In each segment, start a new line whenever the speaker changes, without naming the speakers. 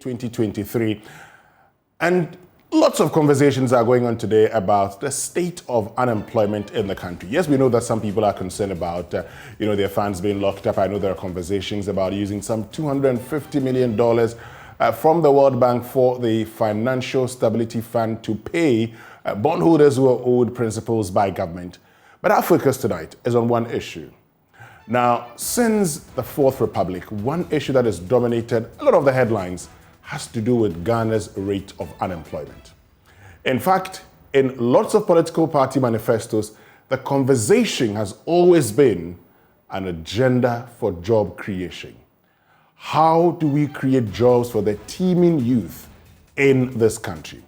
2023. And lots of conversations are going on today about the state of unemployment in the country. Yes, we know that some people are concerned about, their funds being locked up. I know there are conversations about using some $250 million from the World Bank for the Financial Stability Fund to pay bondholders who are owed principals by government. But our focus tonight is on one issue. Now, since the Fourth Republic, one issue that has dominated a lot of the headlines has to do with Ghana's rate of unemployment. In fact, in lots of political party manifestos, the conversation has always been an agenda for job creation. How do we create jobs for the teeming youth in this country?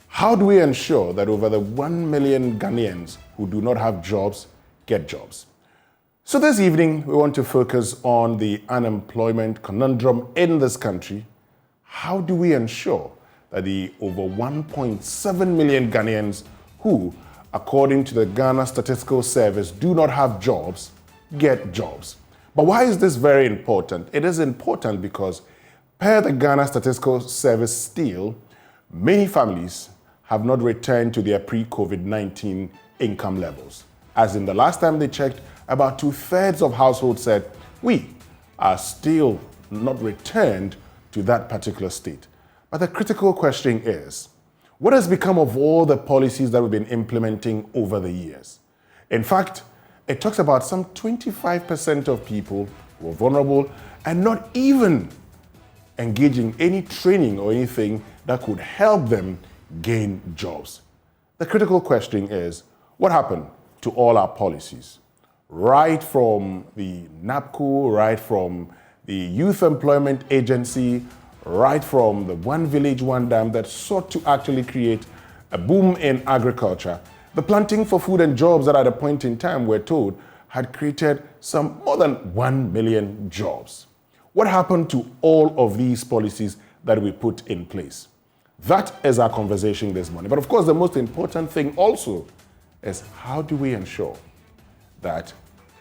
How do we ensure that over the 1 million Ghanaians who do not have jobs get jobs? So this evening, we want to focus on the unemployment conundrum in this country. How do we ensure that the over 1.7 million Ghanaians who, according to the Ghana Statistical Service, do not have jobs, get jobs? But why is this very important? It is important because, per the Ghana Statistical Service still, many families have not returned to their pre-COVID-19 income levels. As in the last time they checked, about 2/3 of households said, we are still not returned to that particular state. But the critical question is, what has become of all the policies that we've been implementing over the years? In fact, it talks about some 25% of people who are vulnerable and not even engaging any training or anything that could help them gain jobs. The critical question is, what happened to all our policies? Right from the NAPCO, right from the Youth Employment Agency, right from the One Village, One Dam that sought to actually create a boom in agriculture. The planting for food and jobs that at a point in time we're told had created some more than 1 million jobs. What happened to all of these policies that we put in place? That is our conversation this morning. But of course, the most important thing also is how do we ensure that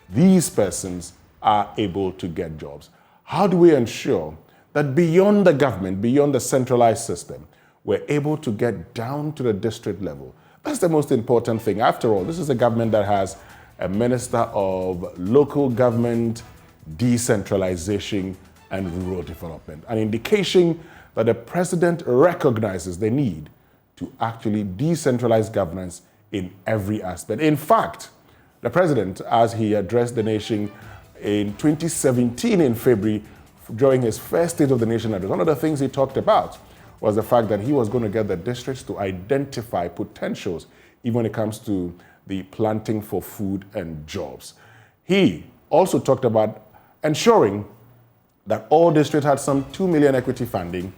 these persons are able to get jobs? How do we ensure that beyond the government, beyond the centralized system, we're able to get down to the district level? That's the most important thing. After all, this is a government that has a Minister of Local Government, Decentralization and Rural Development, an indication that the president recognizes the need to actually decentralize governance in every aspect. In fact, the president, as he addressed the nation in 2017 in February, during his first State of the Nation address, one of the things he talked about was the fact that he was going to get the districts to identify potentials, even when it comes to the planting for food and jobs. He also talked about ensuring that all districts had some 2 million equity funding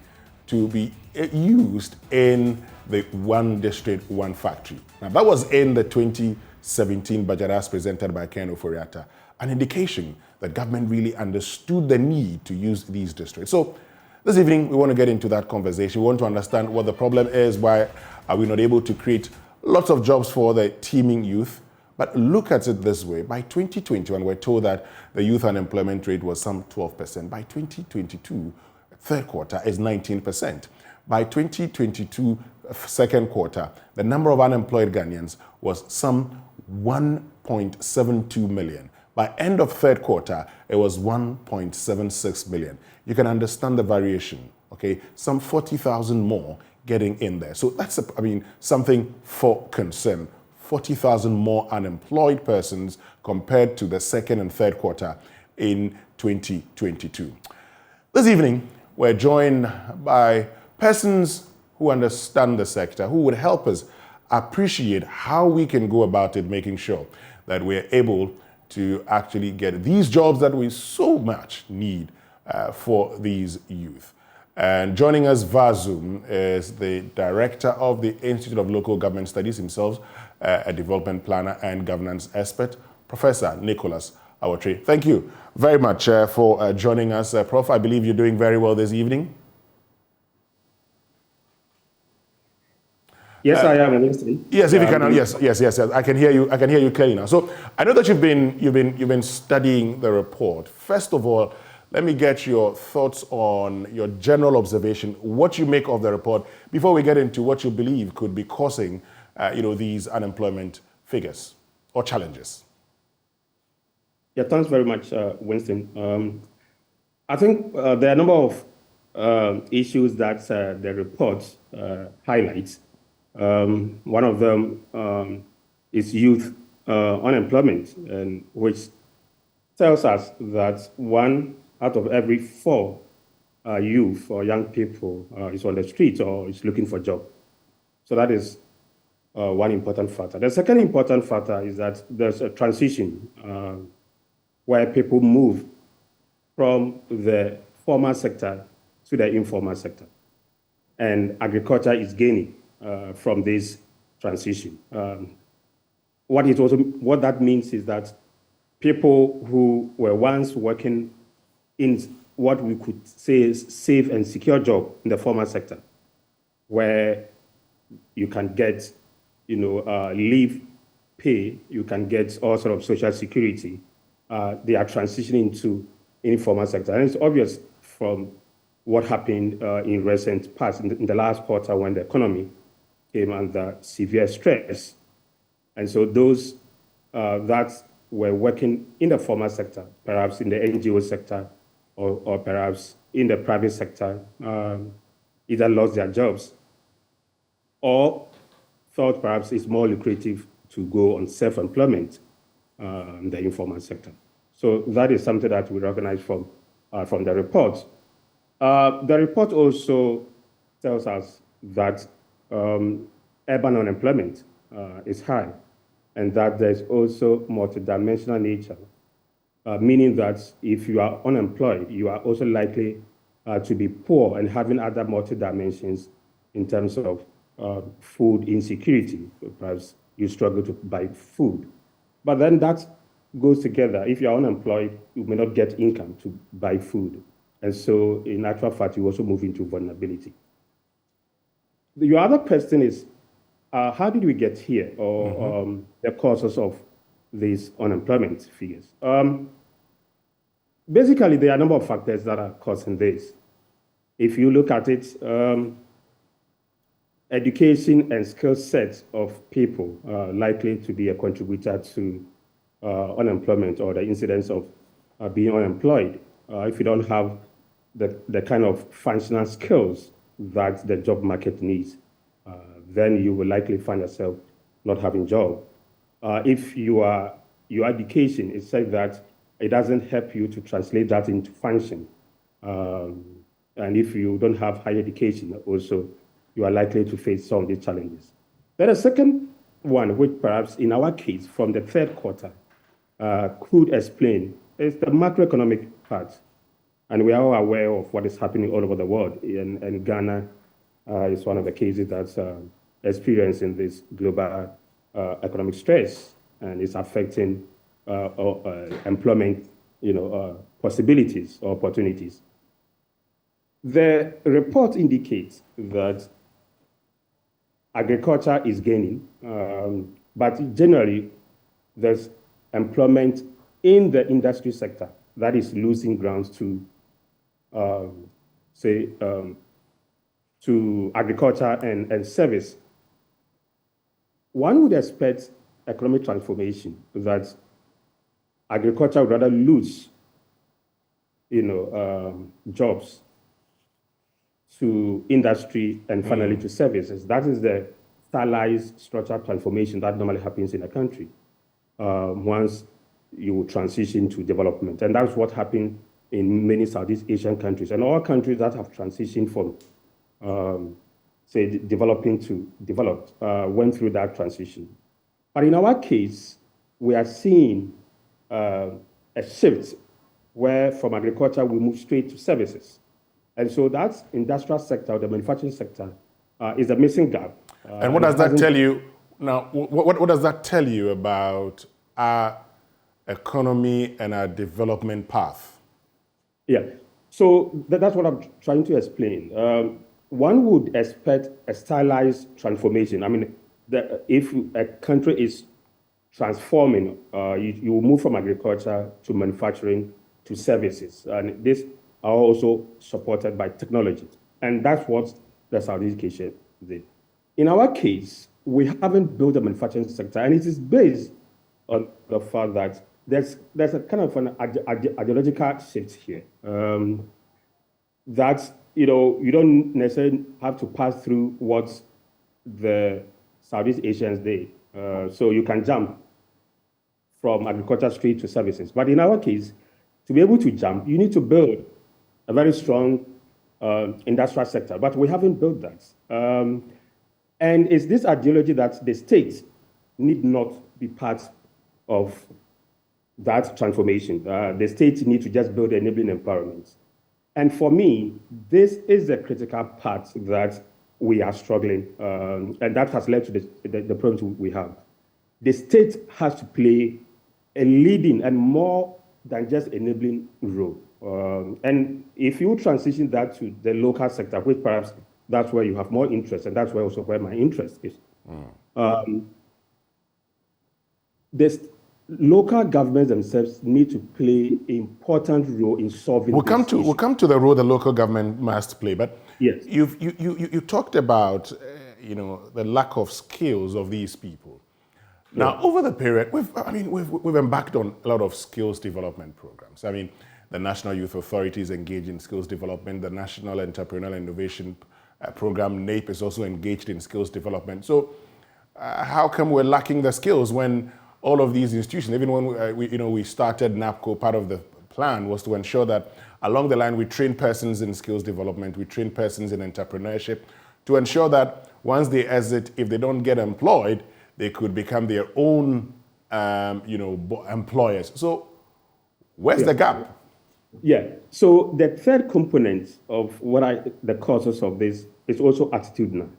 to be used in the One District, One Factory. Now, that was in the 2017 budget as presented by Ken Oforiatta, an indication that government really understood the need to use these districts. So this evening, we want to get into that conversation. We want to understand what the problem is, why are we not able to create lots of jobs for the teeming youth. But look at it this way. By 2021, we're told that the youth unemployment rate was some 12%. By 2022, third quarter is 19%. By 2022, second quarter, the number of unemployed Ghanaians was some 1.72 million. By end of third quarter, it was 1.76 million. You can understand the variation, okay? Some 40,000 more getting in there. So that's, something for concern. 40,000 more unemployed persons compared to the second and third quarter in 2022. This evening, we're joined by persons who understand the sector, who would help us appreciate how we can go about it, making sure that we're able to actually get these jobs that we so much need for these youth. And joining us via Zoom is the director of the Institute of Local Government Studies himself, a development planner and governance expert, Professor Nicholas Awotri. Thank you very much for joining us, Prof. I believe you're doing very well this evening.
Yes, I am listening.
Yes, if you can. Yes. I can hear you. I can hear you clearly now. So I know that you've been studying the report. First of all, let me get your thoughts on your general observation, what you make of the report, before we get into what you believe could be causing, these unemployment figures or challenges.
Yeah, thanks very much, Winston. I think there are a number of issues that the report highlights. One of them is youth unemployment, and which tells us that 1 out of every 4 youth or young people is on the street or is looking for a job. So that is one important factor. The second important factor is that there's a transition where people move from the formal sector to the informal sector. And agriculture is gaining from this transition. What that means is that people who were once working in what we could say is safe and secure job in the formal sector, where you can get, leave pay, you can get all sort of social security, they are transitioning to informal sector. And it's obvious from what happened in recent past, in the last quarter when the economy came under severe stress. And so those that were working in the formal sector, perhaps in the NGO sector or perhaps in the private sector, either lost their jobs or thought perhaps it's more lucrative to go on self-employment in the informal sector. So that is something that we recognize from the report. The report also tells us that urban unemployment is high, and that there's also multidimensional nature, meaning that if you are unemployed, you are also likely to be poor and having other multi-dimensions in terms of food insecurity. Perhaps you struggle to buy food. But then that goes together. If you're unemployed, you may not get income to buy food. And so in actual fact, you also move into vulnerability. Your other question is, how did we get here, or the causes of these unemployment figures? Basically, there are a number of factors that are causing this. If you look at it, education and skill sets of people are likely to be a contributor to unemployment or the incidence of being unemployed. If you don't have the kind of functional skills that the job market needs, then you will likely find yourself not having a job. If your education is such that it doesn't help you to translate that into function, and if you don't have higher education also, you are likely to face some of these challenges. Then a second one, which perhaps in our case from the third quarter could explain, is the macroeconomic part. And we are all aware of what is happening all over the world. And Ghana is one of the cases that's experiencing this global economic stress, and it's affecting employment, possibilities or opportunities. The report indicates that agriculture is gaining, but generally there's employment in the industry sector that is losing grounds to, to agriculture and service. One would expect economic transformation that agriculture would rather lose, jobs to industry and finally to services. That is the stylized structural transformation that normally happens in a country once you transition to development. And that's what happened in many Southeast Asian countries. And all countries that have transitioned from, developing to developed went through that transition. But in our case, we are seeing a shift where from agriculture we move straight to services. And so that industrial sector, the manufacturing sector, is a missing gap.
And what does that tell you? Now, what does that tell you about our economy and our development path?
Yeah, so that's what I'm trying to explain. One would expect a stylized transformation. I mean, if a country is transforming, you move from agriculture to manufacturing to services. And these are also supported by technology. And that's what the Southeast Asia did. In our case, we haven't built a manufacturing sector, and it is based on the fact that there's a kind of an ideological shift here. That, you don't necessarily have to pass through what the Southeast Asians did. So you can jump from agriculture straight to services. But in our case, to be able to jump, you need to build a very strong industrial sector. But we haven't built that. And it's this ideology that the state need not be part of that transformation. The state need to just build enabling environments. And for me, this is the critical part that we are struggling, and that has led to the problems we have. The state has to play a leading and more than just enabling role. And if you transition that to the local sector, which perhaps that's where you have more interest, and that's where also where my interest is. This local governments themselves need to play an important role in solving.
We'll come to the role the local government must play, but
yes,
you talked about the lack of skills of these people. Now, over the period, we've embarked on a lot of skills development programs. I mean, the National Youth Authority is engaged in skills development. The National Entrepreneurial Innovation Program, NAPE, is also engaged in skills development. So, how come we're lacking the skills when all of these institutions, even when we started NAPCO, part of the plan was to ensure that along the line we train persons in skills development, we train persons in entrepreneurship, to ensure that once they exit, if they don't get employed, they could become their own, employers. So, where's the gap?
Yeah. So the third component of the causes of this is also attitudinal.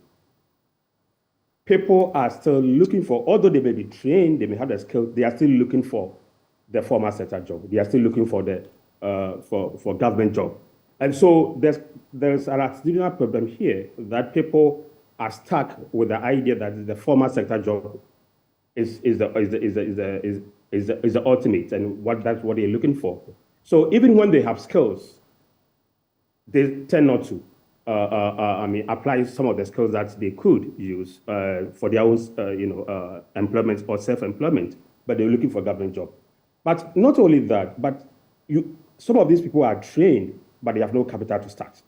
People are still looking for, although they may be trained, they may have the skills, they are still looking for the formal sector job. They are still looking for the for government job. And so there's an attitudinal problem here that people are stuck with the idea that the formal sector job is the ultimate, and that's what they're looking for. So even when they have skills, they tend not to apply some of the skills that they could use for their own employment or self-employment, but they're looking for a government job. But not only that, but some of these people are trained, but they have no capital to start.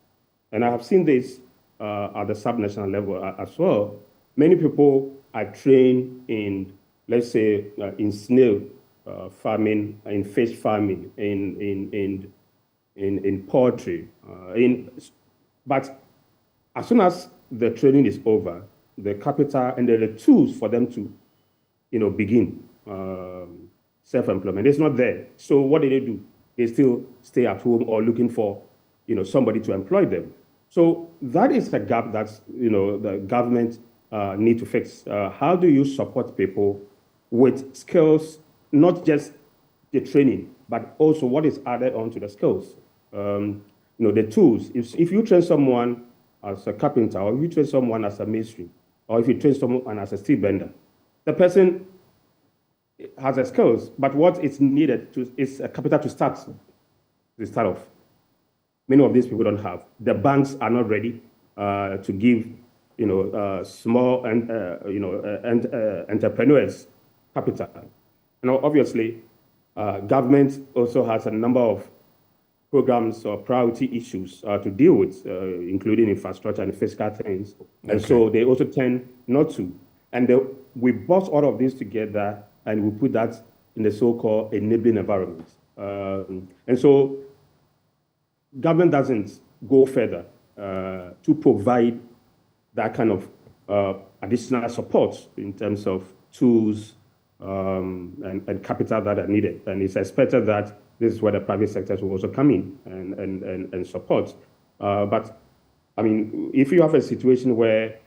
And I have seen this at the subnational level as well. Many people are trained in, let's say, in snail farming, in fish farming, in poultry, but as soon as the training is over, the capital and the tools for them to, begin self-employment, it's not there. So what do? They still stay at home or looking for, somebody to employ them. So that is a gap that, the government need to fix. How do you support people with skills, not just the training, but also what is added onto the skills? The tools. If you train someone as a carpenter, or if you train someone as a masonry, or if you train someone as a steel bender, the person has the skills, but what is needed is a capital to start off. Many of these people don't have. The banks are not ready to give, small and entrepreneurs capital. Obviously, government also has a number of programs or priority issues to deal with, including infrastructure and fiscal things. And so they also tend not to. And we brought all of this together and we put that in the so-called enabling environment. And so government doesn't go further to provide that kind of additional support in terms of tools and capital that are needed. And it's expected that this is where the private sectors will also come in and support. But if you have a situation where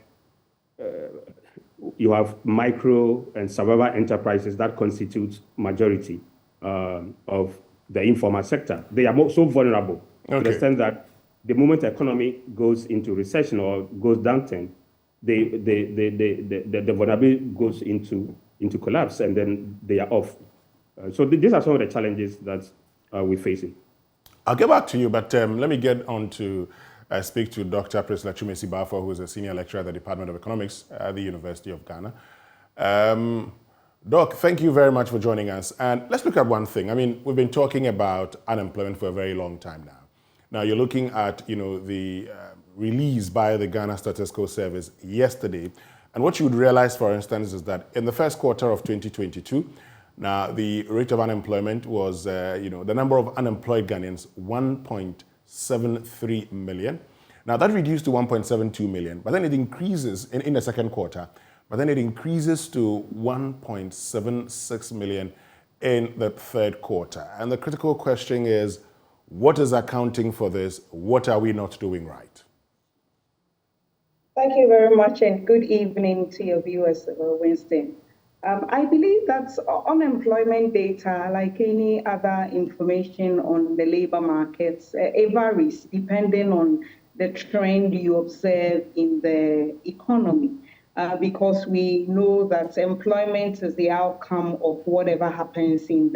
you have micro and survival enterprises that constitute majority of the informal sector, they are so vulnerable to the extent that the moment the economy goes into recession or goes downturn, the vulnerability goes into collapse, and then they are off. So these are some of the challenges that we're facing.
I'll get back to you, but let me get on to speak to Dr. Priscilla Chumesi-Bafo, who is a senior lecturer at the Department of Economics at the University of Ghana. Doc, thank you very much for joining us. And let's look at one thing. I mean, we've been talking about unemployment for a very long time now. Now, you're looking at, the release by the Ghana Status Quo Service yesterday. And what you would realize, for instance, is that in the first quarter of 2022, now the rate of unemployment was, the number of unemployed Ghanaians, 1.73 million. Now, that reduced to 1.72 million, but then it increases in the second quarter. But then it increases to 1.76 million in the third quarter. And the critical question is, what is accounting for this? What are we not doing right?
Thank you very much, and good evening to your viewers, Winston. I believe that unemployment data, like any other information on the labor markets, it varies depending on the trend you observe in the economy. Because we know that employment is the outcome of whatever happens in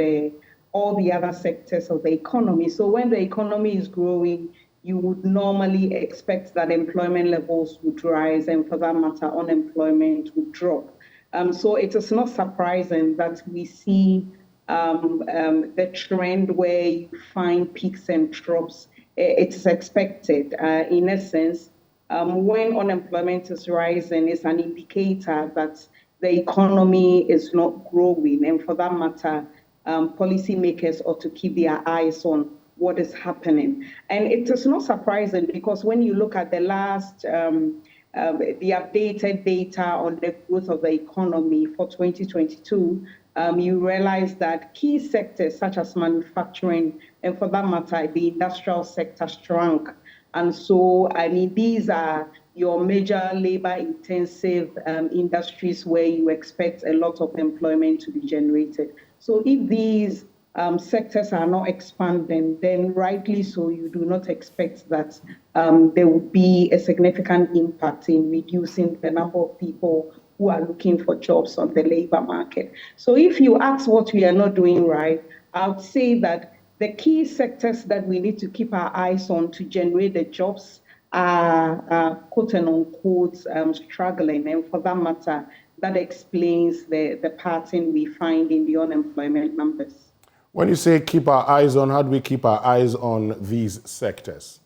all the other sectors of the economy. So when the economy is growing, you would normally expect that employment levels would rise, and for that matter, unemployment would drop. So it is not surprising that we see the trend where you find peaks and troughs. It's expected. In essence, when unemployment is rising, it's an indicator that the economy is not growing. And for that matter, policymakers ought to keep their eyes on what is happening. And it is not surprising because when you look at the last, the updated data on the growth of the economy for 2022, you realize that key sectors such as manufacturing, and for that matter, the industrial sector shrunk. And so, I mean, these are your major labor-intensive industries where you expect a lot of employment to be generated. So if these sectors are not expanding, then rightly so, you do not expect that there would be a significant impact in reducing the number of people who are looking for jobs on the labor market. So if you ask what we are not doing right, I would say that the key sectors that we need to keep our eyes on to generate the jobs are quote and unquote struggling. And for that matter, that explains the pattern we find in the unemployment numbers.
When you say keep our eyes on, how do we keep our eyes on these sectors?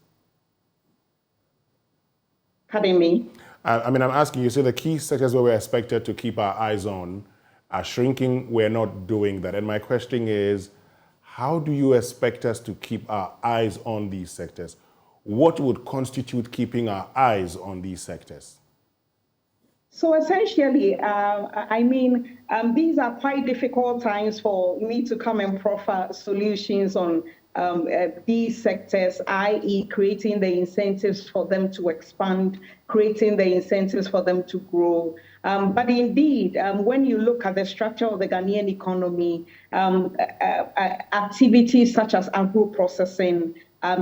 Pardon me?
I mean, I'm asking you, say the key sectors where we're expected to keep our eyes on are shrinking. We're not doing that. And my question is, how do you expect us to keep our eyes on these sectors? What would constitute keeping our eyes on these sectors?
So essentially, these are quite difficult times for me to come and proffer solutions on these sectors, i.e. creating the incentives for them to expand, creating the incentives for them to grow. But indeed, when you look at the structure of the Ghanaian economy, activities such as agro-processing,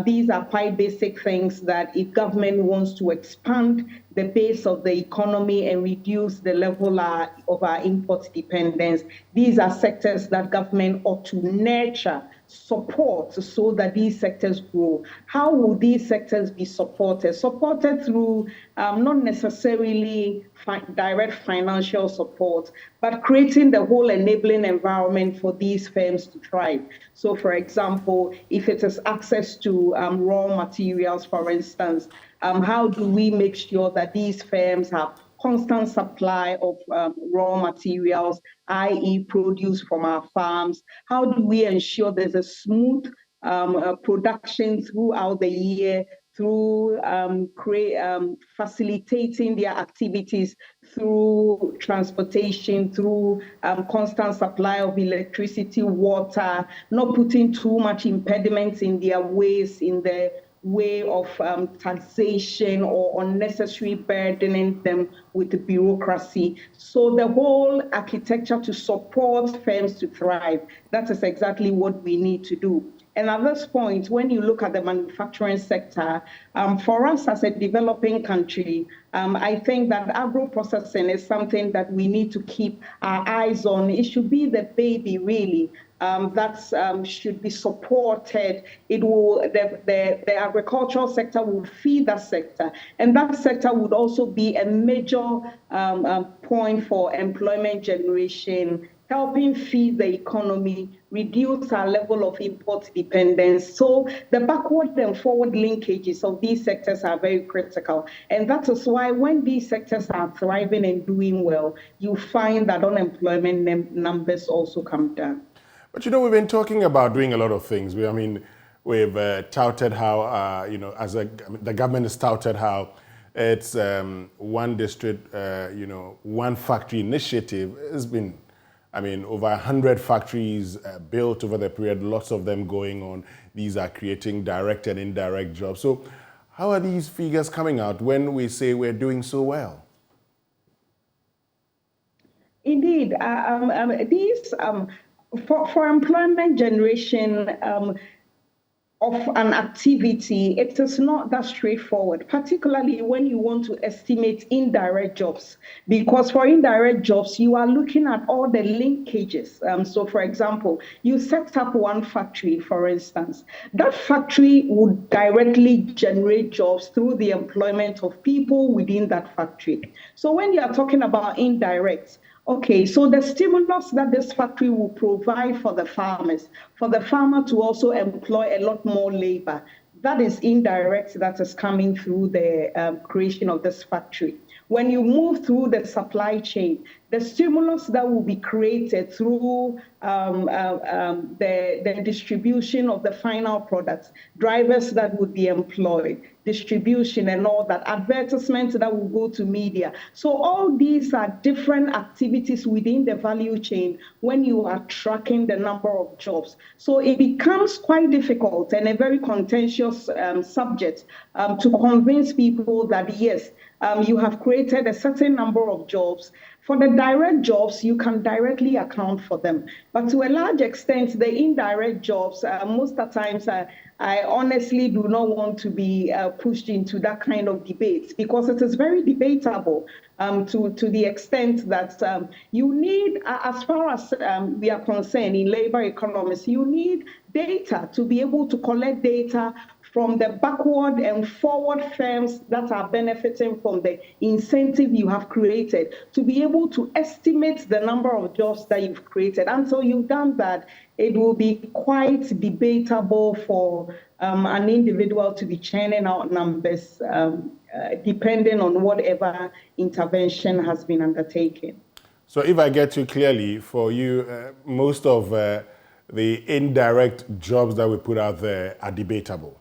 these are quite basic things that if government wants to expand the base of the economy and reduce the level of our import dependence, these are sectors that government ought to nurture, support, so that these sectors grow. How will these sectors be supported? Supported through not necessarily direct financial support, but creating the whole enabling environment for these firms to thrive. So, for example, if it is access to raw materials, for instance, how do we make sure that these firms have constant supply of raw materials, i.e. produce from our farms? How do we ensure there's a smooth production throughout the year through facilitating their activities through transportation, through constant supply of electricity, water, not putting too much impediments in their ways, in the way of taxation or unnecessary burdening them with bureaucracy. So the whole architecture to support firms to thrive, that is exactly what we need to do. And at this point, when you look at the manufacturing sector, for us as a developing country, I think that agro-processing is something that we need to keep our eyes on. It should be the baby, really, that should be supported. It will the agricultural sector will feed that sector, and that sector would also be a major point for employment generation, helping feed the economy, reduce our level of import dependence. So the backward and forward linkages of these sectors are very critical. And that is why when these sectors are thriving and doing well, you find that unemployment numbers also come down.
But we've been talking about doing a lot of things. We've touted how, the government has touted how it's one district, one factory initiative has been, over 100 factories built over the period, lots of them going on. These are creating direct and indirect jobs. So how are these figures coming out when we say we're doing so well?
Indeed, these for employment generation of an activity, it is not that straightforward, particularly when you want to estimate indirect jobs, because for indirect jobs, you are looking at all the linkages. So for example, you set up one factory, for instance, that factory would directly generate jobs through the employment of people within that factory. So when you are talking about indirect, okay, so the stimulus that this factory will provide for the farmers, for the farmer to also employ a lot more labor, that is indirect, that is coming through the creation of this factory. When you move through the supply chain, the stimulus that will be created through the distribution of the final products, drivers that would be employed, distribution and all that, advertisements that will go to media. So all these are different activities within the value chain when you are tracking the number of jobs. So it becomes quite difficult and a very contentious subject to convince people that, yes, you have created a certain number of jobs. For the direct jobs, you can directly account for them. But to a large extent, the indirect jobs, most of the times, I honestly do not want to be pushed into that kind of debate, because it is very debatable to the extent that you need, as far as we are concerned in labor economics, you need data to be able to collect data from the backward and forward firms that are benefiting from the incentive you have created, to be able to estimate the number of jobs that you've created. Until you've done that, it will be quite debatable for an individual to be churning out numbers depending on whatever intervention has been undertaken.
So if I get you clearly, for you, most of the indirect jobs that we put out there are debatable.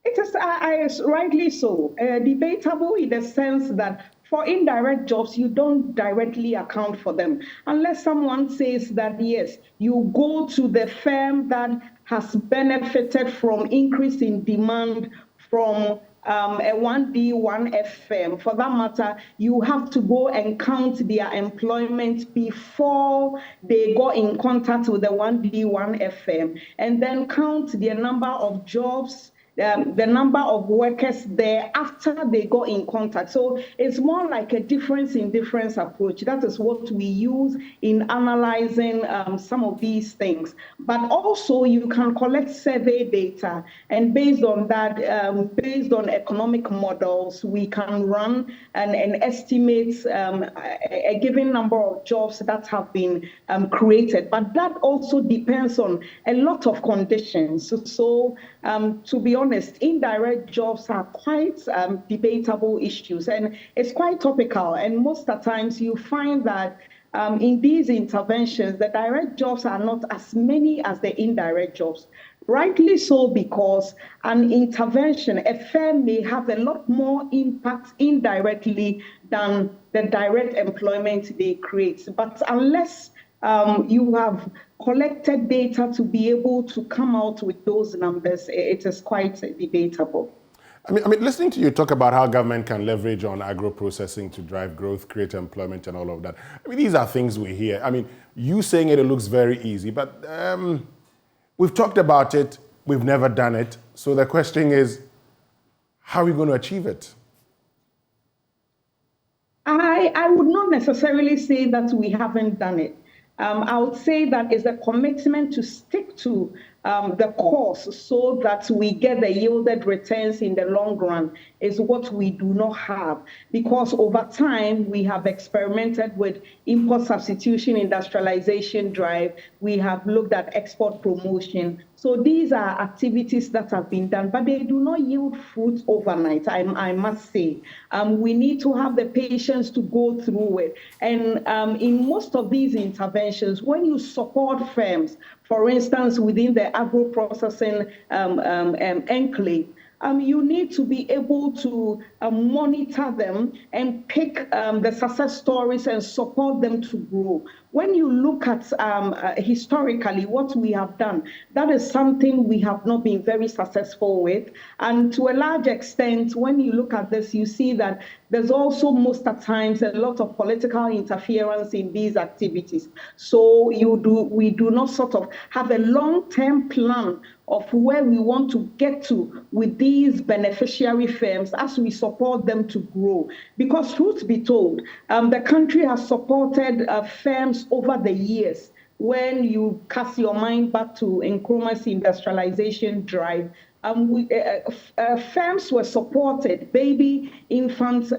It is rightly so. Debatable in the sense that for indirect jobs, you don't directly account for them. Unless someone says that, yes, you go to the firm that has benefited from increase in demand from a 1D, 1F firm. For that matter, you have to go and count their employment before they go in contact with the 1D, 1F firm, and then count their number of jobs, the number of workers there after they got in contact. So it's more like a difference in difference approach. That is what we use in analyzing some of these things. But also you can collect survey data, and based on that, based on economic models, we can run and estimate a given number of jobs that have been created. But that also depends on a lot of conditions. So to be honest, indirect jobs are quite debatable issues, and it's quite topical. And most of the times you find that in these interventions, the direct jobs are not as many as the indirect jobs. Rightly so, because an intervention, a firm may have a lot more impact indirectly than the direct employment they create. But unless you have collected data to be able to come out with those numbers, it is quite debatable.
I mean, listening to you talk about how government can leverage on agro-processing to drive growth, create employment, and all of that. I mean, these are things we hear. I mean, you saying it looks very easy, but we've talked about it, we've never done it. So the question is, how are we going to achieve it?
I would not necessarily say that we haven't done it. I would say that is a commitment to stick to the course so that we get the yielded returns in the long run is what we do not have, because over time we have experimented with import substitution, industrialization drive, we have looked at export promotion. So these are activities that have been done, but they do not yield fruit overnight, I must say. We need to have the patience to go through it. And in most of these interventions, when you support firms, for instance, within the agro-processing enclave, you need to be able to monitor them and pick the success stories and support them to grow. When you look at historically what we have done, that is something we have not been very successful with. And to a large extent, when you look at this, you see that there's also most of times a lot of political interference in these activities. So we do not sort of have a long-term plan of where we want to get to with these beneficiary firms as we support them to grow. Because truth be told, the country has supported firms over the years. When you cast your mind back to Nkrumah's industrialization drive, firms were supported, baby, infant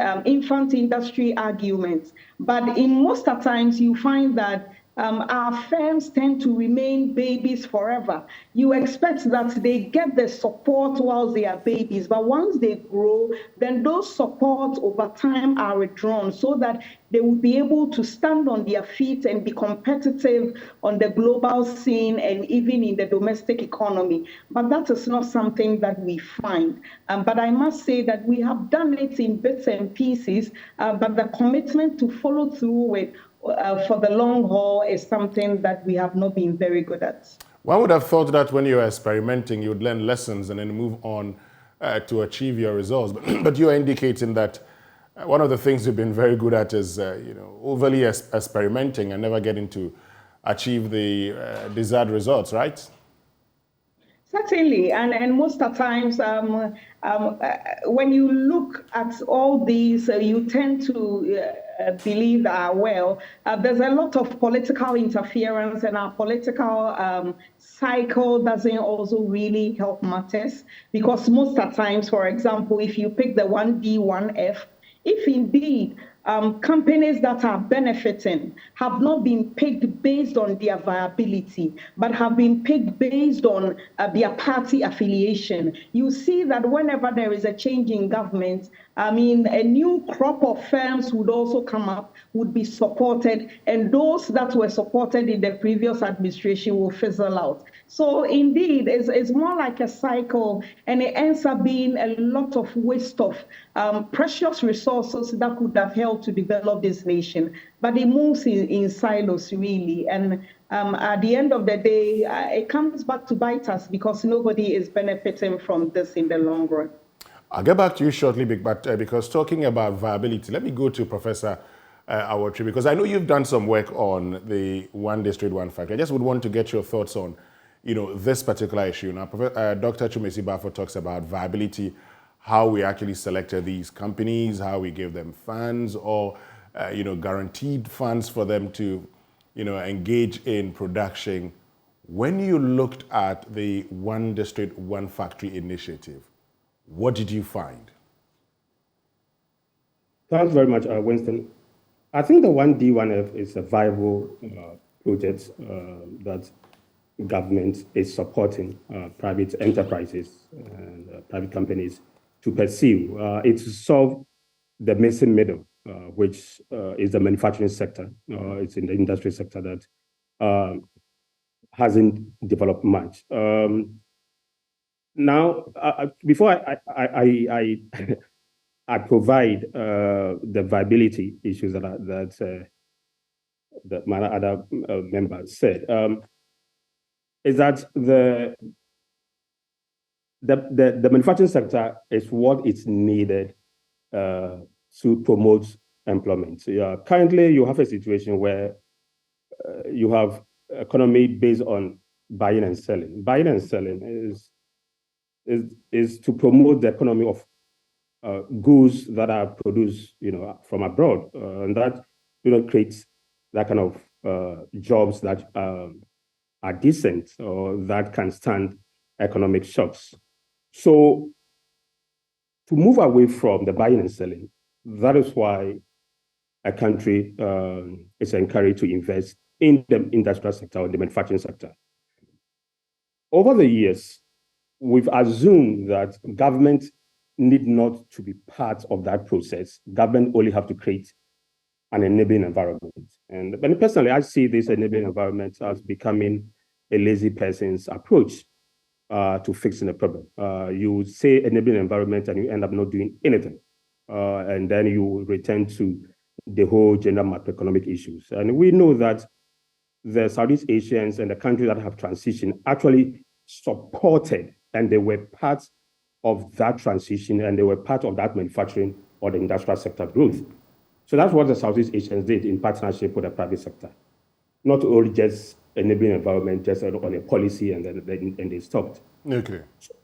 industry arguments. But in most of times, you find that our firms tend to remain babies forever. You expect that they get the support while they are babies, but once they grow, then those supports over time are withdrawn so that they will be able to stand on their feet and be competitive on the global scene and even in the domestic economy. But that is not something that we find. But I must say that we have done it in bits and pieces, but the commitment to follow through with for the long haul is something that we have not been very good at.
One would have thought that when you're experimenting, you would learn lessons and then move on to achieve your results. But you are indicating that one of the things you've been very good at is overly experimenting and never getting to achieve the desired results, right?
Certainly, and most of the times, when you look at all these, you tend to believe that, there's a lot of political interference, and our political cycle doesn't also really help matters, because most of the times, for example, if you pick the 1D, 1F, if indeed companies that are benefiting have not been picked based on their viability, but have been picked based on their party affiliation, you see that whenever there is a change in government, a new crop of firms would also come up, would be supported, and those that were supported in the previous administration will fizzle out. So indeed, it's more like a cycle, and it ends up being a lot of waste of precious resources that could have helped to develop this nation. But it moves in silos, really. And at the end of the day, it comes back to bite us because nobody is benefiting from this in the long run.
I'll get back to you shortly, but because talking about viability, let me go to Professor Awotri, because I know you've done some work on the one district, one factory. I just would want to get your thoughts on this particular issue. Now, Dr. Chumesi Bafo talks about viability, how we actually selected these companies, how we gave them funds or, guaranteed funds for them to, engage in production. When you looked at the one district, one factory initiative, what did you find?
Thanks very much, Winston. I think the 1D, 1F is a viable project that government is supporting private enterprises and private companies to pursue. It's to solve the missing middle, which is the manufacturing sector. It's in the industry sector that hasn't developed much. Now, before I provide the viability issues that my other members said, is that the manufacturing sector is what is needed to promote employment. So, currently, you have a situation where you have economy based on buying and selling. Buying and selling is to promote the economy of goods that are produced, from abroad, and that creates that kind of jobs that are decent or that can stand economic shocks. So to move away from the buying and selling, that is why a country is encouraged to invest in the industrial sector or the manufacturing sector. Over the years, we've assumed that government need not to be part of that process. Government only have to create an enabling environment. And but personally, I see this enabling environment as becoming a lazy person's approach to fixing a problem. You say enabling environment and you end up not doing anything. And then you return to the whole general macroeconomic issues. And we know that the Southeast Asians and the countries that have transitioned actually supported and they were part of that transition and they were part of that manufacturing or the industrial sector growth. So that's what the Southeast Asians did in partnership with the private sector. Not only just enabling environment, just on a policy and then they stopped.
Okay.
So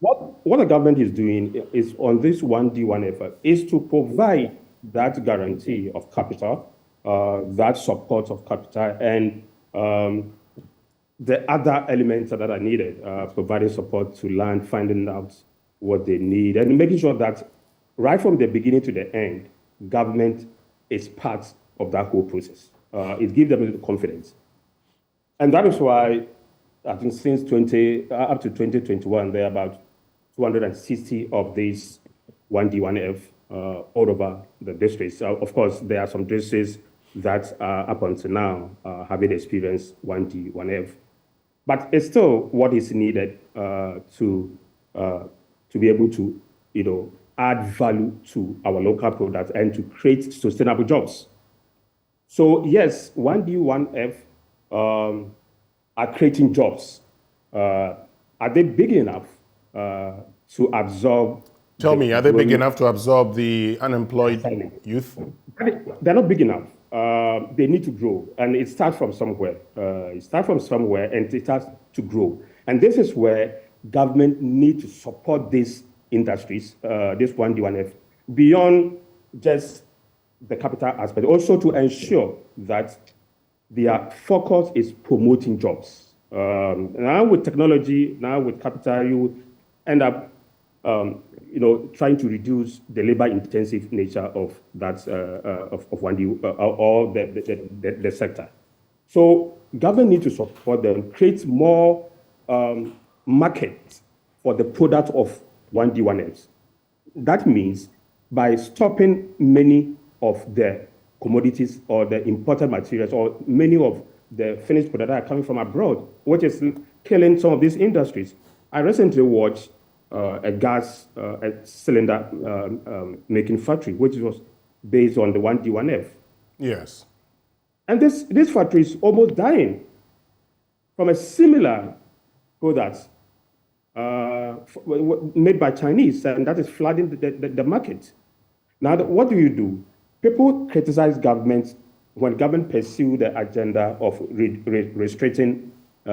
what the government is doing is on this 1D1 effort is to provide that guarantee of capital, that support of capital, and the other elements that are needed, providing support to land, finding out what they need, and making sure that right from the beginning to the end, government is part of that whole process. It gives them the confidence. And that is why I think since up to 2021, there are about 260 of these 1D1F all over the districts. Of course, there are some districts that up until now having experienced 1D1F. But it's still what is needed to be able to add value to our local products and to create sustainable jobs. So yes, 1D1F are creating jobs. Are they big enough to absorb?
Tell me, are they big enough to absorb the unemployed youth?
They're not big enough. They need to grow, and it starts from somewhere. And it starts to grow. And this is where government need to support these industries, this 1D1F, beyond just the capital aspect, also to ensure that their focus is promoting jobs. Now with technology, now with capital, you end up trying to reduce the labor-intensive nature of that of 1D or the sector. So government needs to support them, create more market for the product of 1D1Fs. That means by stopping many of the commodities or the imported materials or many of the finished products that are coming from abroad, which is killing some of these industries. I recently watched a gas cylinder making factory, which was based on the 1D1F.
Yes.
And this factory is almost dying from a similar product made by Chinese, and that is flooding the market. Now, what do? People criticize government when government pursue the agenda of restricting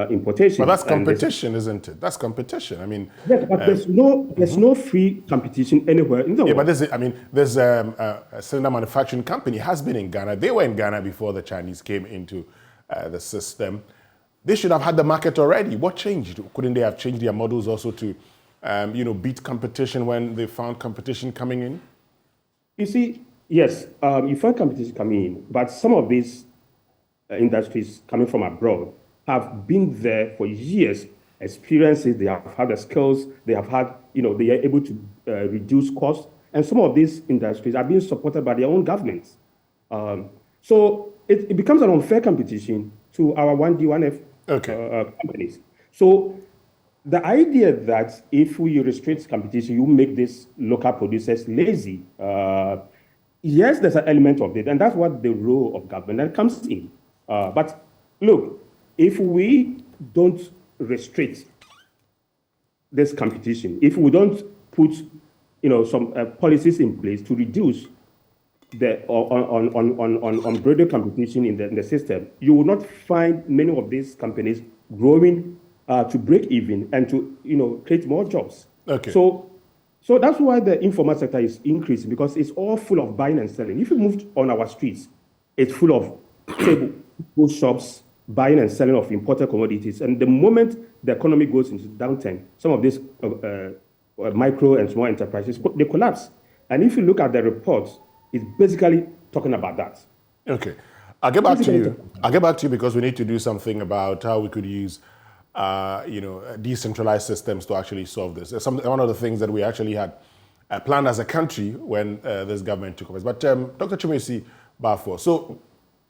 importation.
But that's competition, isn't it? That's competition. I mean,
yes, but there's no free competition anywhere in the world.
But there's a cylinder manufacturing company has been in Ghana. They were in Ghana before the Chinese came into the system. They should have had the market already. What changed? Couldn't they have changed their models also to, beat competition when they found competition coming in?
You see, yes, you find competition coming in, but some of these industries coming from abroad have been there for years, experiences, they have had the skills, they have had, they are able to reduce costs, and some of these industries are being supported by their own governments. So it becomes an unfair competition to our 1D1F companies. So the idea that if we restrict competition, you make these local producers lazy, yes, there's an element of it, and that's what the role of government comes in. But look, if we don't restrict this competition, if we don't put, some policies in place to reduce the unbridled competition in the system, you will not find many of these companies growing to break even and to create more jobs.
Okay.
So that's why the informal sector is increasing, because it's all full of buying and selling. If you move on our streets, it's full of table go shops, buying and selling of imported commodities. And the moment the economy goes into downturn, some of these micro and small enterprises, they collapse. And if you look at the report, it's basically talking about that.
Okay. I'll get back to you. I'll get back to you because we need to do something about how we could use decentralized systems to actually solve this. One of the things that we actually had planned as a country when this government took office. But Dr. Chumesi Bafo, so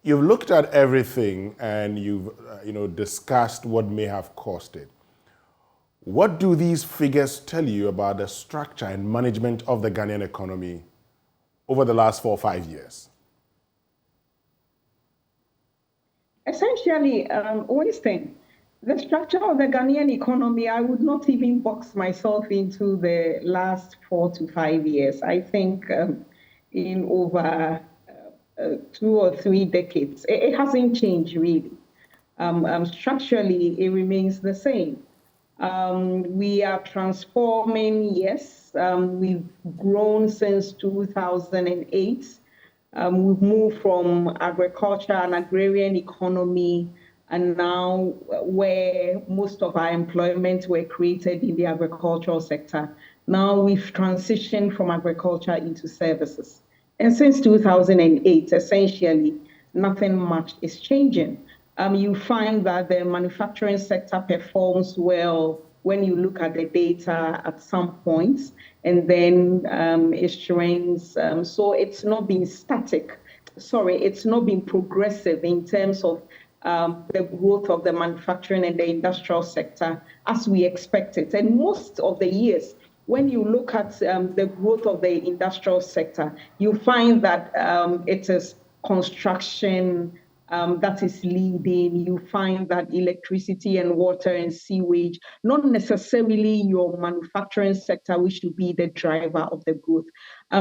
you've looked at everything and you've discussed what may have caused it. What do these figures tell you about the structure and management of the Ghanaian economy over the last 4 or 5 years?
Essentially, Winston, the structure of the Ghanaian economy, I would not even box myself into the last 4 to 5 years. I think in over 2 or 3 decades, it hasn't changed really. Structurally, it remains the same. We are transforming, yes. We've grown since 2008. We've moved from agriculture and agrarian economy, and now where most of our employment were created in the agricultural sector. Now we've transitioned from agriculture into services. And since 2008, essentially, nothing much is changing. You find that the manufacturing sector performs well when you look at the data at some points, and then it shrinks. So it's not been static. It's not been progressive in terms of the growth of the manufacturing and the industrial sector as we expected. And most of the years, when you look at the growth of the industrial sector, you find that it is construction that is leading. You find that electricity and water and sewage, not necessarily your manufacturing sector, which should be the driver of the growth.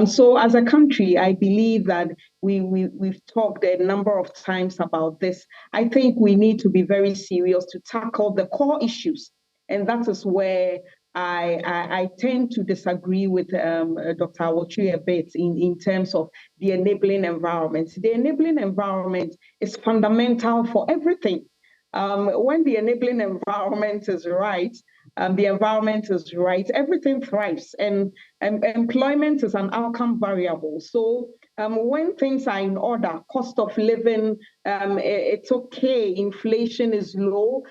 So as a country, I believe that we've talked a number of times about this. I think we need to be very serious to tackle the core issues. And that is where I tend to disagree with Dr. Awotri a bit in terms of the enabling environment. The enabling environment is fundamental for everything. When the enabling environment is right, the environment is right, everything thrives, and employment is an outcome variable. So when things are in order, cost of living, it's okay, inflation is low,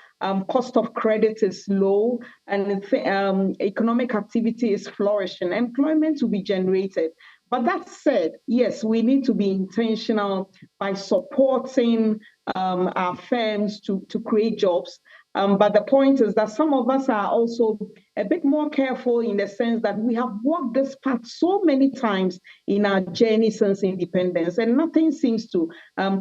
cost of credit is low, and economic activity is flourishing, employment will be generated. But that said, yes, we need to be intentional by supporting our firms to create jobs. But the point is that some of us are also a bit more careful in the sense that we have walked this path so many times in our journey since independence, and nothing seems to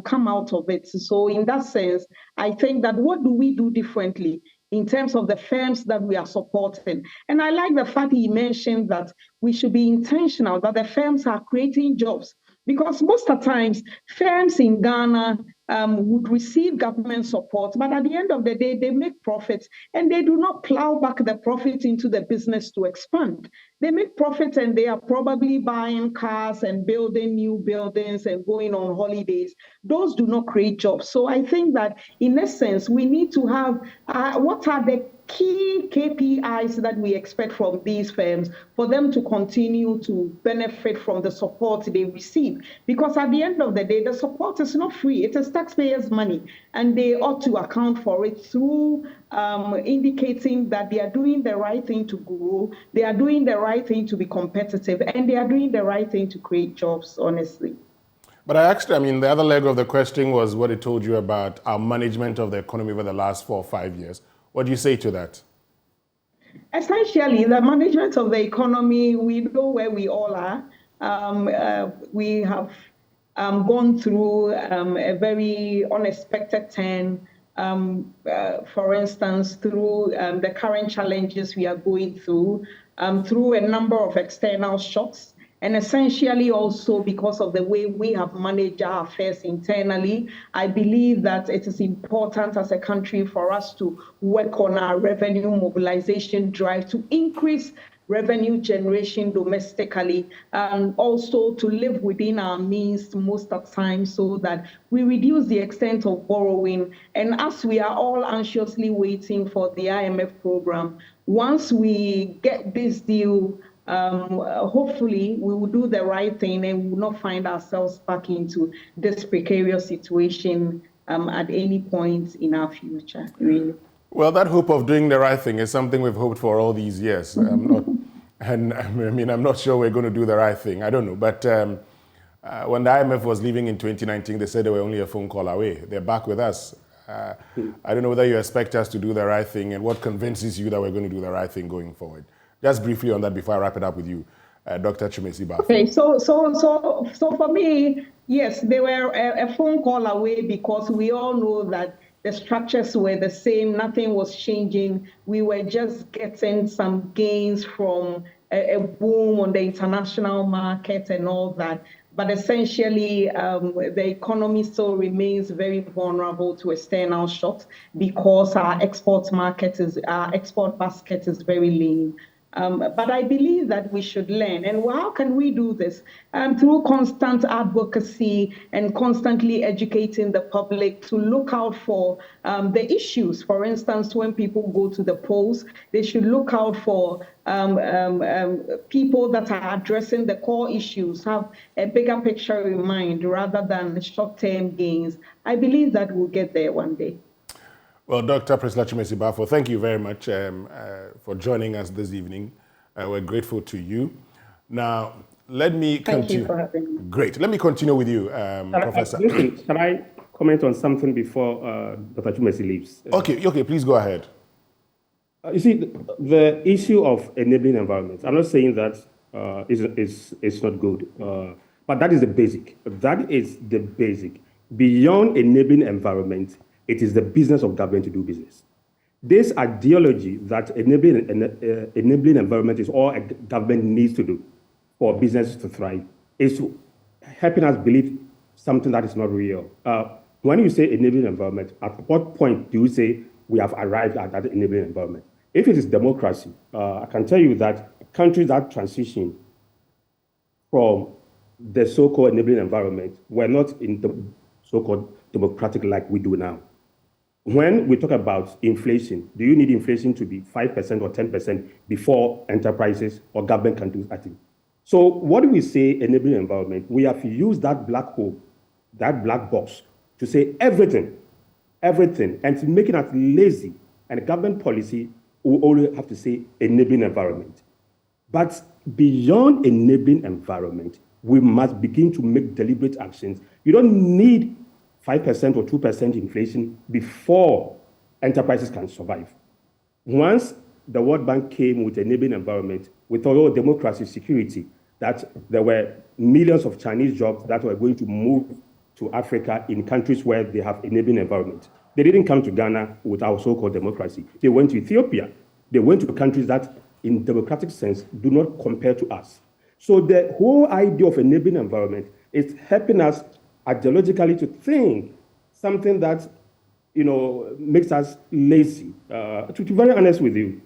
come out of it. So in that sense, I think that what do we do differently in terms of the firms that we are supporting? And I like the fact he mentioned that we should be intentional, that the firms are creating jobs. Because most of the times, firms in Ghana would receive government support, but at the end of the day, they make profits and they do not plow back the profit into the business to expand. They make profit and they are probably buying cars and building new buildings and going on holidays. Those do not create jobs. So I think that in essence, we need to have what are the key KPIs that we expect from these firms for them to continue to benefit from the support they receive. Because at the end of the day, the support is not free. It is taxpayers' money, and they ought to account for it through indicating that they are doing the right thing to grow, they are doing the right thing to be competitive, and they are doing the right thing to create jobs, honestly.
But the other leg of the question was what it told you about our management of the economy over the last 4 or 5 years. What do you say to that?
Essentially, the management of the economy, we know where we all are. We have gone through a very unexpected turn, for instance, through the current challenges we are going through a number of external shocks. And essentially also because of the way we have managed our affairs internally, I believe that it is important as a country for us to work on our revenue mobilization drive to increase revenue generation domestically, and also to live within our means most of the time so that we reduce the extent of borrowing. And as we are all anxiously waiting for the IMF program, once we get this deal, hopefully we will do the right thing and we will not find ourselves back into this precarious situation at any point in our future, really.
Well, that hope of doing the right thing is something we've hoped for all these years. I'm not sure we're going to do the right thing. I don't know. But when the IMF was leaving in 2019, they said they were only a phone call away. They're back with us. I don't know whether you expect us to do the right thing and what convinces you that we're going to do the right thing going forward. Just briefly on that before I wrap it up with you, Dr. Chumesi Bafo.
Okay, so for me, yes, they were a phone call away because we all know that the structures were the same, nothing was changing. We were just getting some gains from a boom on the international market and all that. But essentially, the economy still remains very vulnerable to external shocks because our export basket is very lean. But I believe that we should learn. And how can we do this? Through constant advocacy and constantly educating the public to look out for the issues. For instance, when people go to the polls, they should look out for people that are addressing the core issues, have a bigger picture in mind rather than short-term gains. I believe that we'll get there one day.
Well, Dr. Priscilla Chumesi Bafo, thank you very much for joining us this evening. We're grateful to you. Now, let me continue.
Thank you for having me.
Great. Let me continue with you, Professor.
Can I comment on something before Dr. Chumesi leaves?
Okay, please go ahead.
You see, the issue of enabling environments, I'm not saying that it's not good, but that is the basic. That is the basic. Beyond enabling environment, it is the business of government to do business. This ideology that enabling environment is all a government needs to do for business to thrive is helping us believe something that is not real. When you say enabling environment, at what point do you say we have arrived at that enabling environment? If it is democracy, I can tell you that countries that transition from the so-called enabling environment were not in the so-called democratic like we do now. When we talk about inflation, do you need inflation to be 5% or 10% before enterprises or government can do anything? So what do we say enabling environment? We have used that black hole, that black box, to say everything, and to make it as lazy. And government policy will only have to say enabling environment. But beyond enabling environment, we must begin to make deliberate actions. You don't need 5% or 2% inflation before enterprises can survive. Once the World Bank came with enabling environment, with all democracy, security, that there were millions of Chinese jobs that were going to move to Africa in countries where they have enabling environment. They didn't come to Ghana with our so-called democracy. They went to Ethiopia. They went to countries that, in democratic sense, do not compare to us. So the whole idea of enabling environment is helping us ideologically to think something that, makes us lazy. To be very honest with you,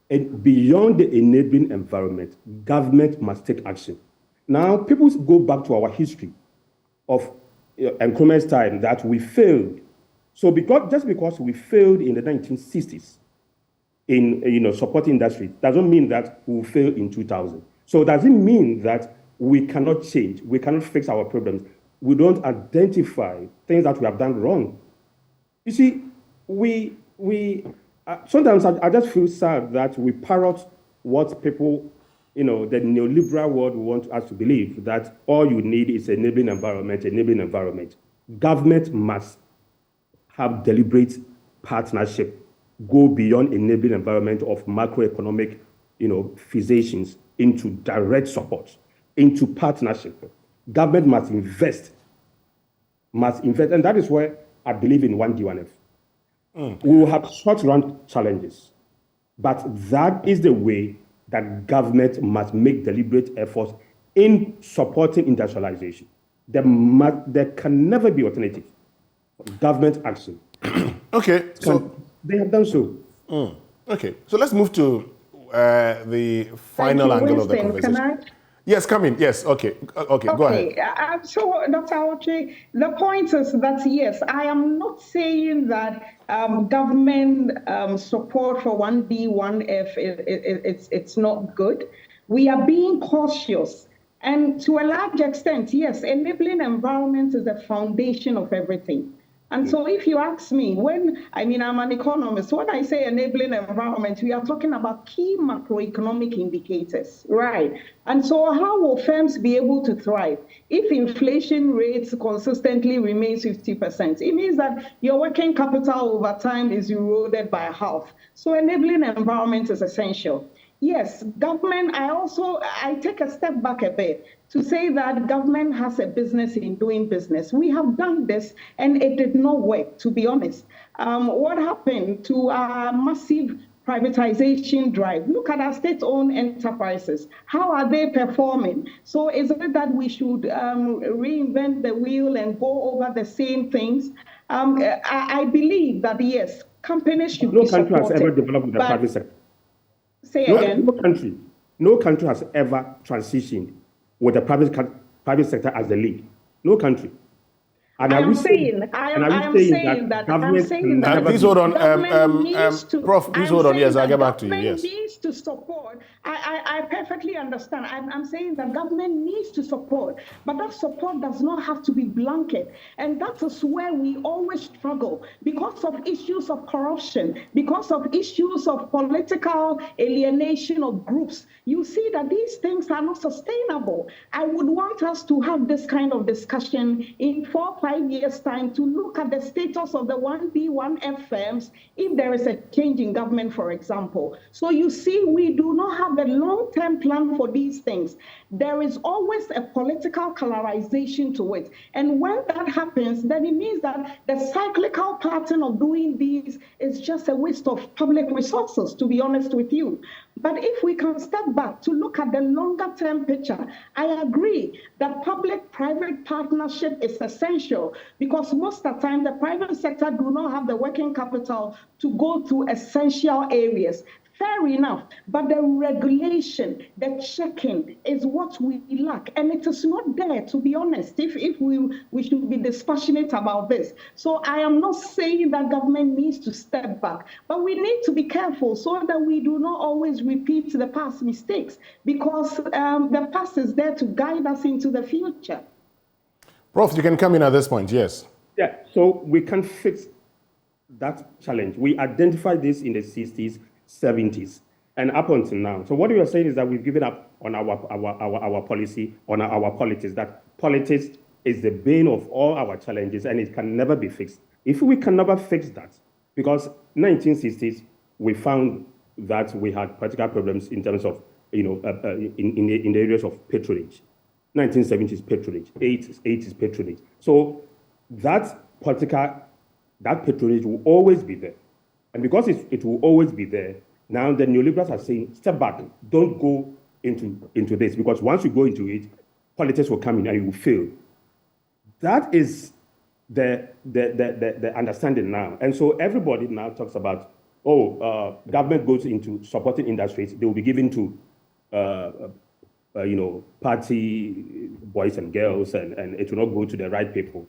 and beyond the enabling environment, government must take action. Now, people go back to our history of Nkrumah's time that we failed. So just because we failed in the 1960s in supporting industry doesn't mean that we will fail in 2000. So does it mean that we cannot change, we cannot fix our problems? We don't identify things that we have done wrong. You see, we sometimes I just feel sad that we parrot what people, the neoliberal world want us to believe, that all you need is enabling environment. Government must have deliberate partnership, go beyond enabling environment of macroeconomic, physicians into direct support, into partnership. Government must invest, and that is where I believe in 1D1F. We will have short-run challenges, but that is the way that government must make deliberate efforts in supporting industrialization. There can never be alternative. Government action.
Okay, so
they have done so.
Okay, so let's move to the final angle of the conversation.
Can I?
Yes, come in. Yes, okay. Okay, go ahead.
So, Dr. Amoah, the point is that, yes, I am not saying that government support for 1B, 1F, it's not good. We are being cautious. And to a large extent, yes, enabling environment is the foundation of everything. And so if you ask me, I'm an economist, when I say enabling environment, we are talking about key macroeconomic indicators, right? And so how will firms be able to thrive if inflation rates consistently remains 50%? It means that your working capital over time is eroded by half. So enabling environment is essential. Yes, government, I take a step back a bit to say that government has a business in doing business. We have done this and it did not work, to be honest. What happened to our massive privatization drive? Look at our state-owned enterprises. How are they performing? So is it that we should reinvent the wheel and go over the same things? I believe that, yes, companies should be supported.
No country has ever developed with the private sector.
Say again.
No country has ever transitioned with the private sector as the lead. No country. And I am saying that.
Please hold on, Prof. Please hold on. Yes, I'll get back to you. Yes.
Needs to support. I perfectly understand. I'm saying that government needs to support, but that support does not have to be blanket. And that is where we always struggle because of issues of corruption, because of issues of political alienation of groups. You see that these things are not sustainable. I would want us to have this kind of discussion in 4-5 years' time to look at the status of the 1B, 1F firms if there is a change in government, for example. So you see, we do not have a long-term plan for these things. There is always a political colorization to it. And when that happens, then it means that the cyclical pattern of doing these is just a waste of public resources, to be honest with you. But if we can step back to look at the longer-term picture, I agree that public-private partnership is essential because most of the time the private sector do not have the working capital to go to essential areas. Fair enough, but the regulation, the checking is what we lack. And it is not there, to be honest, if we should be dispassionate about this. So I am not saying that government needs to step back, but we need to be careful so that we do not always repeat the past mistakes because the past is there to guide us into the future.
Prof, you can come in at this point, yes.
Yeah, so we can fix that challenge. We identified this in the 60s, 70s, and up until now. So what we are saying is that we've given up on our policy, on our politics, that politics is the bane of all our challenges and it can never be fixed. If we can never fix that, because 1960s, we found that we had political problems in terms of, in the areas of patronage. 1970s patronage, 80s patronage. So that patronage will always be there. And because it will always be there, now the neoliberals are saying, step back, don't go into this, because once you go into it, politics will come in and you will fail. That is the understanding now. And so everybody now talks about, government goes into supporting industries, they will be given to party boys and girls, and it will not go to the right people.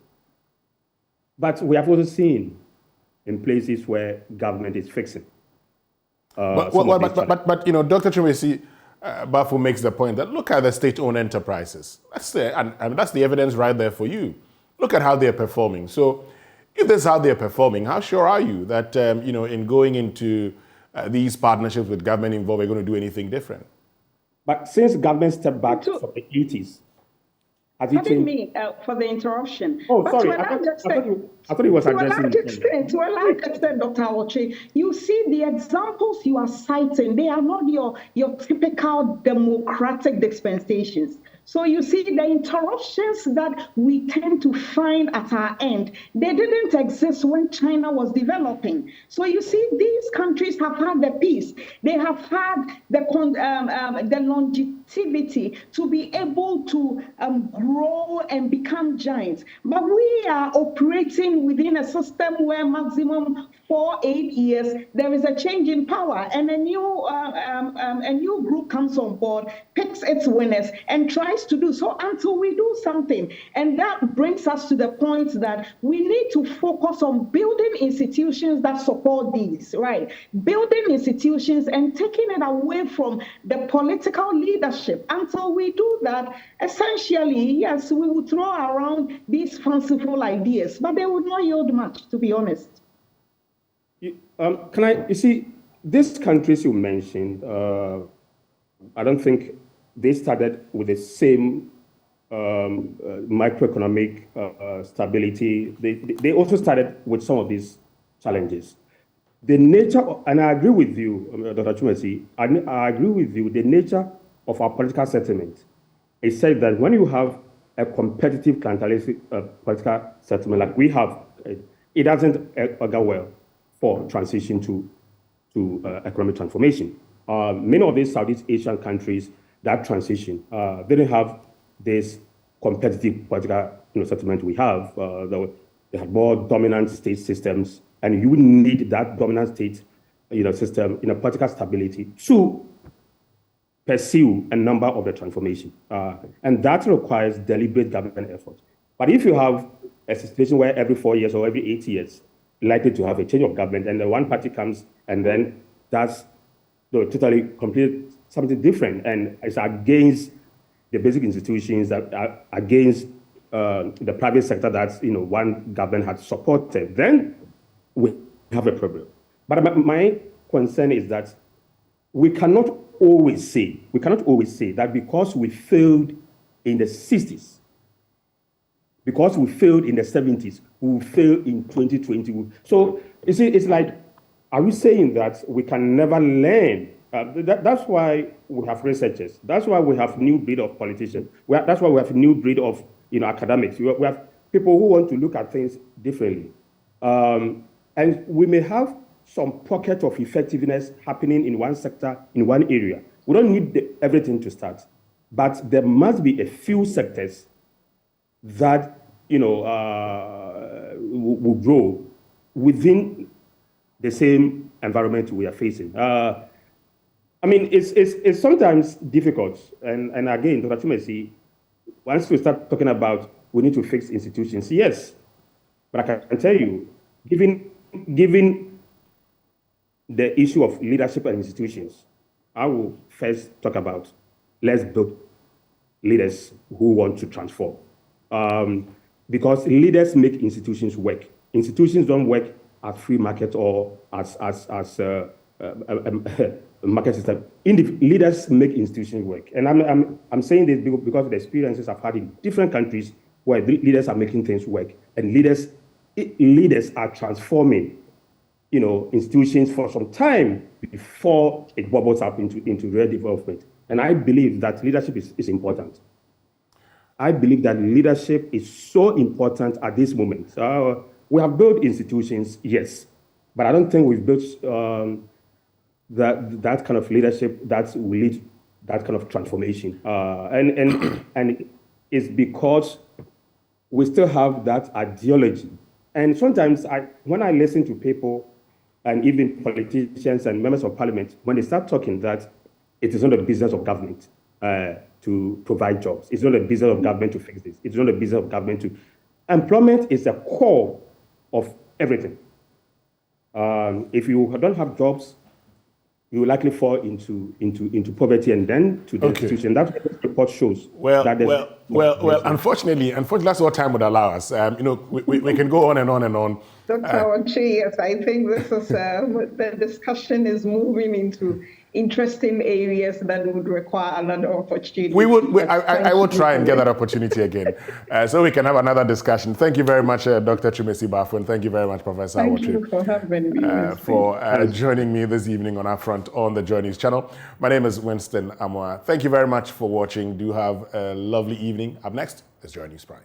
But we have also seen in places where government is fixing.
But Dr. Chumesi Bafo makes the point that look at the state-owned enterprises. That's the evidence right there for you. Look at how they're performing. So if this is how they're performing, how sure are you that, in going into these partnerships with government involved, we're going to do anything different?
But since government stepped back from the 80s,
Pardon me for the interruption.
Oh, but sorry. I thought he was addressing.
To a large extent, Dr. Amoah, you see the examples you are citing, they are not your typical democratic dispensations. So you see, the interruptions that we tend to find at our end, they didn't exist when China was developing. So you see, these countries have had the peace. They have had the longevity to be able to grow and become giants. But we are operating within a system where maximum 4-8 years, there is a change in power, and a new group comes on board, picks its winners, and tries to do so until we do something. And that brings us to the point that we need to focus on building institutions that support these, right? Building institutions and taking it away from the political leadership. Until we do that, essentially, yes, we will throw around these fanciful ideas, but they would not yield much, to be honest.
You see, these countries you mentioned, I don't think they started with the same macroeconomic stability. They also started with some of these challenges. The nature, and I agree with you, Dr. Chumesi, I agree with you, the nature of our political settlement is said that when you have a competitive clientelistic political settlement like we have, it doesn't go well for transition to economic transformation. Many of these Southeast Asian countries, that transition, they didn't have this competitive political settlement we have. They had more dominant state systems, and you need that dominant state system political stability to pursue a number of the transformation. And that requires deliberate government effort. But if you have a situation where every 4 years or every 8 years, likely to have a change of government, and then one party comes and then that's totally complete something different, and it's against the basic institutions, that are against the private sector that one government had supported, then we have a problem. But my concern is that we cannot always say that because we failed in the 60s, because we failed in the 70s, we will fail in 2020. So you see, it's like, are we saying that we can never learn? That's why we have researchers. That's why we have new breed of politicians. That's why we have new breed of academics. We have people who want to look at things differently. And we may have some pocket of effectiveness happening in one sector, in one area. We don't need everything to start. But there must be a few sectors that will grow within the same environment we are facing. It's sometimes difficult, and again, Dr. Chumesi, once we start talking about we need to fix institutions, yes, but I can tell you, given the issue of leadership and institutions, I will first talk about let's build leaders who want to transform. Because leaders make institutions work. Institutions don't work as free market or as a market system. Leaders make institutions work. And I'm saying this because of the experiences I've had in different countries where leaders are making things work. And leaders are transforming institutions for some time before it bubbles up into real development. And I believe that leadership is important. I believe that leadership is so important at this moment. We have built institutions, yes, but I don't think we've built that kind of leadership that will lead to that kind of transformation. And it's because we still have that ideology. And sometimes when I listen to people, and even politicians and members of parliament, when they start talking that it is not the business of government to provide jobs. It's not the business of government to fix this. It's not the business of government to... Employment is the core of everything. If you don't have jobs, you will likely fall into poverty and then to the institution. That's what the report shows.
Well, Well, unfortunately, that's what time would allow us. We can go on and on and on.
Dr. Awochi, yes, I think this is the discussion is moving into interesting areas that would require another opportunity.
I will try and get that opportunity again, so we can have another discussion. Thank you very much, Dr. Chumesi Bafo, and thank you very much, Professor Awochi.
Thank you for having me.
For joining me this evening on UpFront on the Joy News channel. My name is Winston Amoah. Thank you very much for watching. Do have a lovely evening. Up next is Joy News Prime.